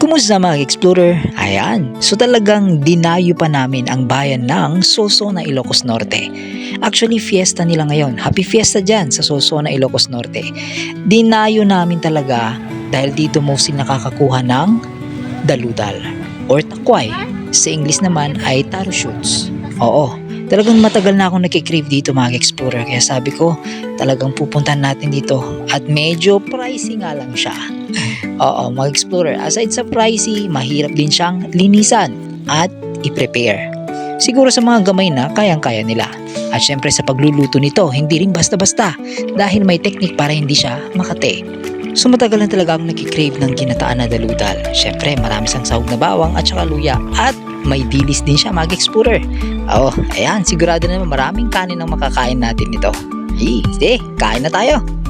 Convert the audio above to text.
Kumusta mga explorer? Ayan, so talagang dinayo pa namin ang bayan ng Sosona, Ilocos Norte. Actually, fiesta nila ngayon. Happy fiesta dyan sa Sosona, Ilocos Norte. Dinayo namin talaga dahil dito mostly nakakakuha ng daludal or takway. Sa English naman ay taro shoots. Oo, talagang matagal na akong nakikrave dito mga explorer. Kaya sabi ko, talagang pupuntahan natin dito. At medyo pricey nga lang siya. Oo, mga explorer, aside sa pricey, mahirap din siyang linisan at i-prepare. Siguro sa mga gamay na, kayang-kaya nila. At syempre sa pagluluto nito, hindi rin basta-basta dahil may technique para hindi siya makate. So matagal na talaga akong nakikrave ng ginataan na daludal. Syempre marami sang sahog na bawang at saka luya at may dilis din siya mga explorer. Oo, ayan, sigurado naman maraming kanin ang makakain natin nito. Hey, sige, kain na tayo!